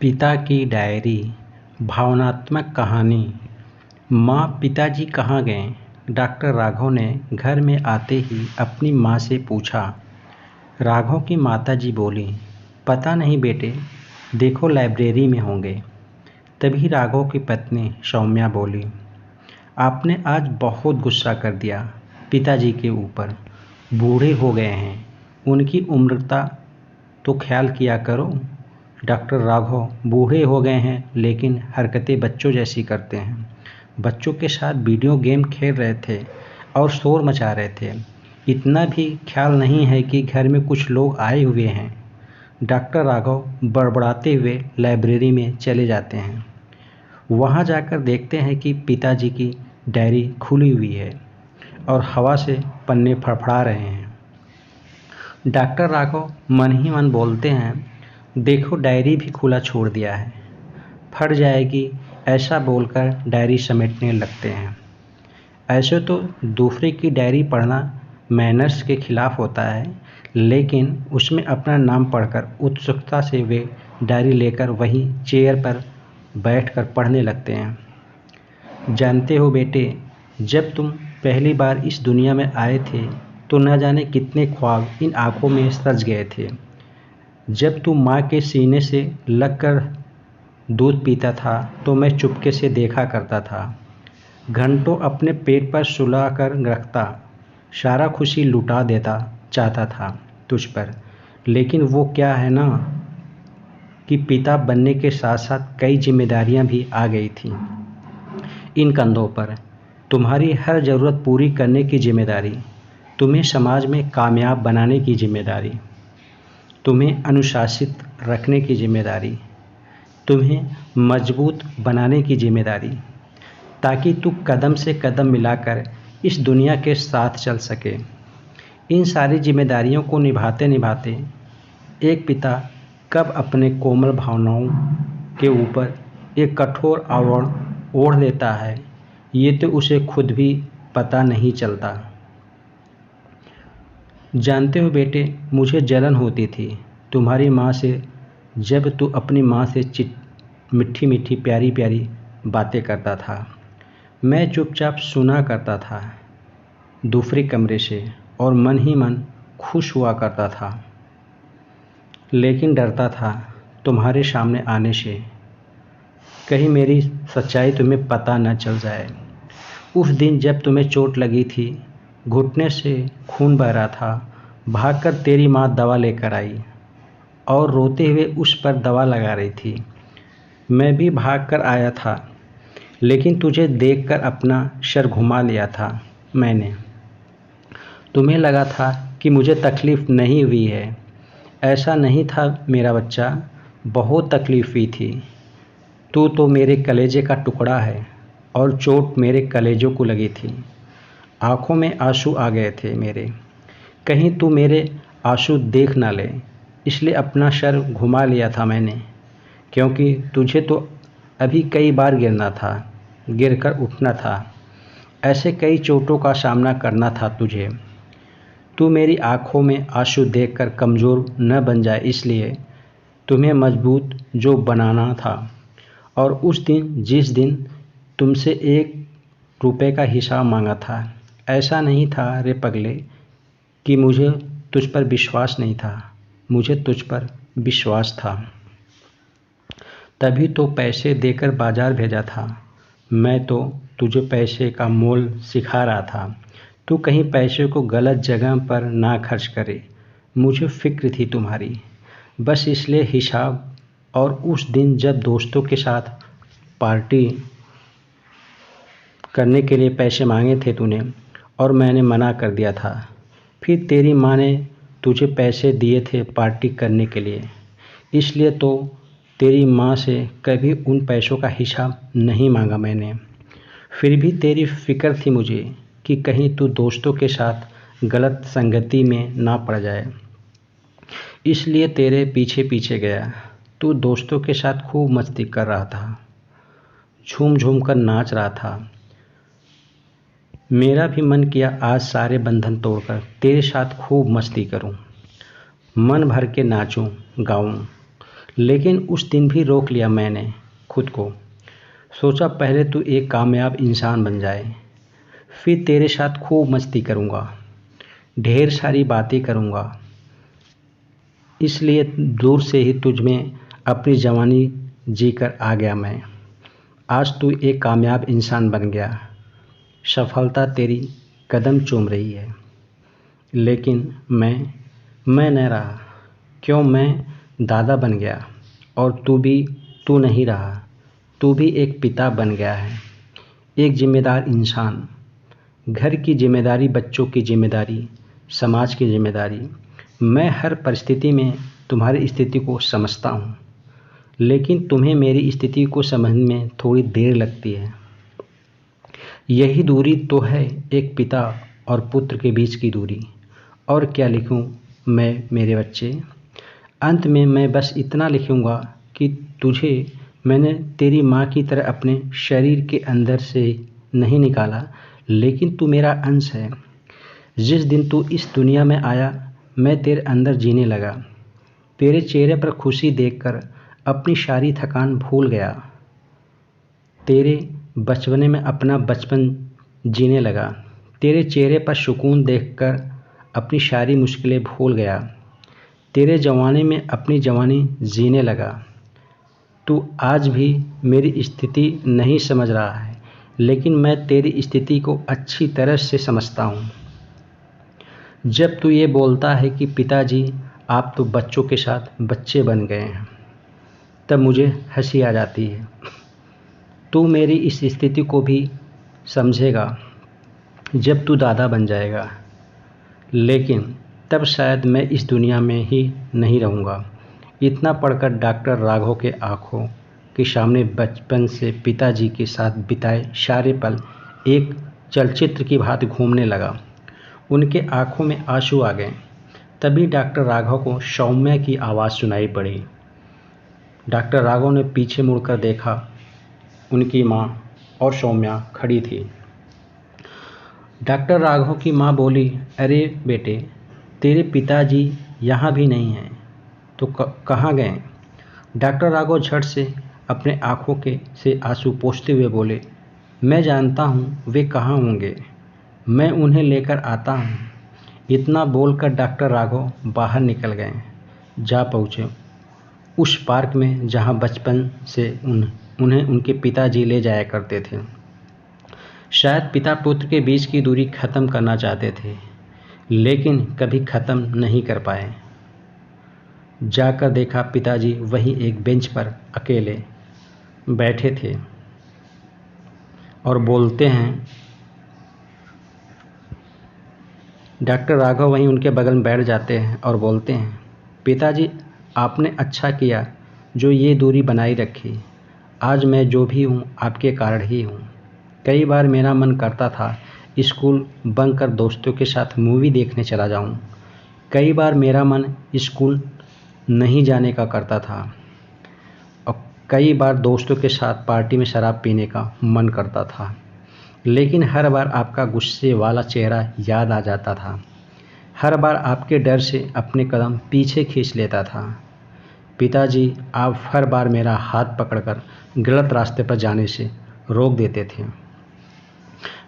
पिता की डायरी। भावनात्मक कहानी। माँ, पिताजी कहाँ गए? डॉक्टर राघव ने घर में आते ही अपनी माँ से पूछा। राघव की माताजी बोली, पता नहीं बेटे, देखो लाइब्रेरी में होंगे। तभी राघव की पत्नी सौम्या बोली, आपने आज बहुत गुस्सा कर दिया पिताजी के ऊपर। बूढ़े हो गए हैं, उनकी उम्रता तो ख्याल किया करो। डॉक्टर राघव बूढ़े हो गए हैं लेकिन हरकतें बच्चों जैसी करते हैं। बच्चों के साथ वीडियो गेम खेल रहे थे और शोर मचा रहे थे। इतना भी ख्याल नहीं है कि घर में कुछ लोग आए हुए हैं। डॉक्टर राघव बड़बड़ाते हुए लाइब्रेरी में चले जाते हैं। वहाँ जाकर देखते हैं कि पिताजी की डायरी खुली हुई है और हवा से पन्ने फड़फड़ा रहे हैं। डॉक्टर राघव मन ही मन बोलते हैं, देखो डायरी भी खुला छोड़ दिया है, फट जाएगी। ऐसा बोलकर डायरी समेटने लगते हैं। ऐसे तो दूसरे की डायरी पढ़ना मैनर्स के खिलाफ होता है, लेकिन उसमें अपना नाम पढ़कर उत्सुकता से वे डायरी लेकर वहीं चेयर पर बैठकर पढ़ने लगते हैं। जानते हो बेटे, जब तुम पहली बार इस दुनिया में आए थे तो न जाने कितने ख्वाब इन आँखों में सज गए थे। जब तू माँ के सीने से लगकर दूध पीता था तो मैं चुपके से देखा करता था। घंटों अपने पेट पर सुला कर रखता, सारा खुशी लुटा देता चाहता था तुझ पर। लेकिन वो क्या है ना कि पिता बनने के साथ साथ कई जिम्मेदारियां भी आ गई थी इन कंधों पर। तुम्हारी हर ज़रूरत पूरी करने की जिम्मेदारी, तुम्हें समाज में कामयाब बनाने की जिम्मेदारी, तुम्हें अनुशासित रखने की जिम्मेदारी, तुम्हें मजबूत बनाने की जिम्मेदारी, ताकि तू कदम से कदम मिलाकर इस दुनिया के साथ चल सके। इन सारी जिम्मेदारियों को निभाते निभाते एक पिता कब अपने कोमल भावनाओं के ऊपर एक कठोर आवरण ओढ़ लेता है, ये तो उसे खुद भी पता नहीं चलता। जानते हो बेटे, मुझे जलन होती थी तुम्हारी माँ से जब तू अपनी माँ से मीठी मीठी प्यारी प्यारी बातें करता था। मैं चुपचाप सुना करता था दूसरे कमरे से और मन ही मन खुश हुआ करता था, लेकिन डरता था तुम्हारे सामने आने से, कहीं मेरी सच्चाई तुम्हें पता न चल जाए। उस दिन जब तुम्हें चोट लगी थी, घुटने से खून बह रहा था, भागकर तेरी माँ दवा लेकर आई और रोते हुए उस पर दवा लगा रही थी। मैं भी भागकर आया था, लेकिन तुझे देखकर अपना सर घुमा लिया था मैंने। तुम्हें लगा था कि मुझे तकलीफ़ नहीं हुई है। ऐसा नहीं था मेरा बच्चा, बहुत तकलीफ़ हुई थी। तू तो मेरे कलेजे का टुकड़ा है और चोट मेरे कलेजों को लगी थी। आँखों में आंसू आ गए थे मेरे, कहीं तू मेरे आंसू देख ना ले, इसलिए अपना सर घुमा लिया था मैंने, क्योंकि तुझे तो अभी कई बार गिरना था, गिरकर उठना था। ऐसे कई चोटों का सामना करना था तुझे। तू मेरी आँखों में आंसू देखकर कमज़ोर न बन जाए, इसलिए तुम्हें मजबूत जो बनाना था। और उस दिन जिस दिन तुमसे 1 रुपये का हिसाब मांगा था, ऐसा नहीं था रे पगले कि मुझे तुझ पर विश्वास नहीं था, मुझे तुझ पर विश्वास था। तभी तो पैसे देकर बाज़ार भेजा था। मैं तो तुझे पैसे का मोल सिखा रहा था, तू कहीं पैसे को गलत जगह पर ना खर्च करे। मुझे फ़िक्र थी तुम्हारी, बस इसलिए हिसाब। और उस दिन जब दोस्तों के साथ पार्टी करने के लिए पैसे मांगे थे तूने और मैंने मना कर दिया था, फिर तेरी माँ ने तुझे पैसे दिए थे पार्टी करने के लिए, इसलिए तो तेरी माँ से कभी उन पैसों का हिसाब नहीं मांगा मैंने। फिर भी तेरी फ़िक्र थी मुझे कि कहीं तू दोस्तों के साथ गलत संगति में ना पड़ जाए, इसलिए तेरे पीछे पीछे गया। तू दोस्तों के साथ खूब मस्ती कर रहा था, झूम झूम कर नाच रहा था। मेरा भी मन किया आज सारे बंधन तोड़कर तेरे साथ खूब मस्ती करूं, मन भर के नाचूं गाऊं, लेकिन उस दिन भी रोक लिया मैंने खुद को। सोचा पहले तू एक कामयाब इंसान बन जाए, फिर तेरे साथ खूब मस्ती करूँगा, ढेर सारी बातें करूँगा। इसलिए दूर से ही तुझ में अपनी जवानी जीकर आ गया मैं। आज तू एक कामयाब इंसान बन गया, सफलता तेरी कदम चूम रही है। लेकिन मैं न रहा। क्यों? मैं दादा बन गया और तू नहीं रहा। तू भी एक पिता बन गया है, एक जिम्मेदार इंसान। घर की जिम्मेदारी, बच्चों की जिम्मेदारी, समाज की जिम्मेदारी। मैं हर परिस्थिति में तुम्हारी स्थिति को समझता हूँ, लेकिन तुम्हें मेरी स्थिति को समझने में थोड़ी देर लगती है। यही दूरी तो है एक पिता और पुत्र के बीच की दूरी। और क्या लिखूं मैं मेरे बच्चे? अंत में मैं बस इतना लिखूंगा कि तुझे मैंने तेरी माँ की तरह अपने शरीर के अंदर से नहीं निकाला, लेकिन तू मेरा अंश है। जिस दिन तू इस दुनिया में आया, मैं तेरे अंदर जीने लगा। तेरे चेहरे पर खुशी देखकर अपनी सारी थकान भूल गया। तेरे बचपने में अपना बचपन जीने लगा। तेरे चेहरे पर सुकून देखकर अपनी सारी मुश्किलें भूल गया। तेरे जवानी में अपनी जवानी जीने लगा। तू आज भी मेरी स्थिति नहीं समझ रहा है, लेकिन मैं तेरी स्थिति को अच्छी तरह से समझता हूँ। जब तू ये बोलता है कि पिताजी आप तो बच्चों के साथ बच्चे बन गए हैं, तब मुझे हंसी आ जाती है। तू मेरी इस स्थिति को भी समझेगा जब तू दादा बन जाएगा, लेकिन तब शायद मैं इस दुनिया में ही नहीं रहूँगा। इतना पढ़कर डॉक्टर राघव के आँखों के सामने बचपन से पिताजी के साथ बिताए सारे पल एक चलचित्र की भांति घूमने लगा। उनके आँखों में आंसू आ गए। तभी डॉक्टर राघव को सौम्या की आवाज़ सुनाई पड़ी। डॉक्टर राघव ने पीछे मुड़कर देखा। उनकी माँ और सौम्या खड़ी थी। डॉक्टर राघव की माँ बोली, अरे बेटे, तेरे पिताजी यहाँ भी नहीं हैं, तो कहाँ गए? डॉक्टर राघव झट से अपने आँखों के से आंसू पोंछते हुए बोले, मैं जानता हूँ वे कहाँ होंगे, मैं उन्हें लेकर आता हूँ। इतना बोलकर डॉक्टर राघव बाहर निकल गए। जा पहुँचे उस पार्क में जहाँ बचपन से उन्हें उनके पिताजी ले जाया करते थे। शायद पिता पुत्र के बीच की दूरी ख़त्म करना चाहते थे, लेकिन कभी ख़त्म नहीं कर पाए। जाकर देखा पिताजी वहीं एक बेंच पर अकेले बैठे थे और बोलते हैं। डॉक्टर राघव वहीं उनके बगल में बैठ जाते हैं और बोलते हैं, पिताजी आपने अच्छा किया जो ये दूरी बनाई रखी। आज मैं जो भी हूँ आपके कारण ही हूँ। कई बार मेरा मन करता था स्कूल बंक कर दोस्तों के साथ मूवी देखने चला जाऊँ। कई बार मेरा मन स्कूल नहीं जाने का करता था और कई बार दोस्तों के साथ पार्टी में शराब पीने का मन करता था, लेकिन हर बार आपका गुस्से वाला चेहरा याद आ जाता था। हर बार आपके डर से अपने कदम पीछे खींच लेता था। पिताजी आप हर बार मेरा हाथ पकड़कर गलत रास्ते पर जाने से रोक देते थे।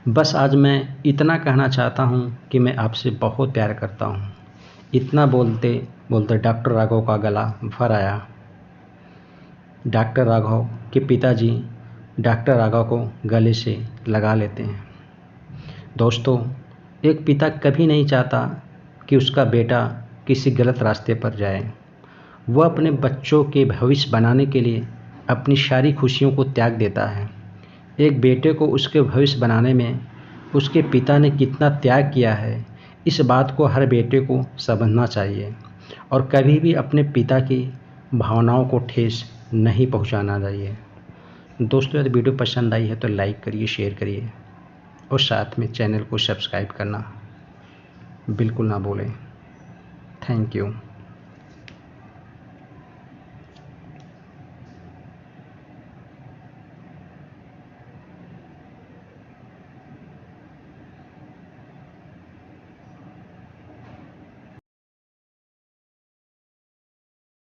बस आज मैं इतना कहना चाहता हूँ कि मैं आपसे बहुत प्यार करता हूँ। इतना बोलते बोलते डॉक्टर राघव का गला भर आया। डॉक्टर राघव के पिताजी डॉक्टर राघव को गले से लगा लेते हैं। दोस्तों, एक पिता कभी नहीं चाहता कि उसका बेटा किसी गलत रास्ते पर जाए। वह अपने बच्चों के भविष्य बनाने के लिए अपनी सारी खुशियों को त्याग देता है। एक बेटे को उसके भविष्य बनाने में उसके पिता ने कितना त्याग किया है, इस बात को हर बेटे को समझना चाहिए और कभी भी अपने पिता की भावनाओं को ठेस नहीं पहुंचाना चाहिए। दोस्तों, यदि वीडियो पसंद आई है तो लाइक करिए, शेयर करिए और साथ में चैनल को सब्सक्राइब करना बिल्कुल ना भूलें। Thank you.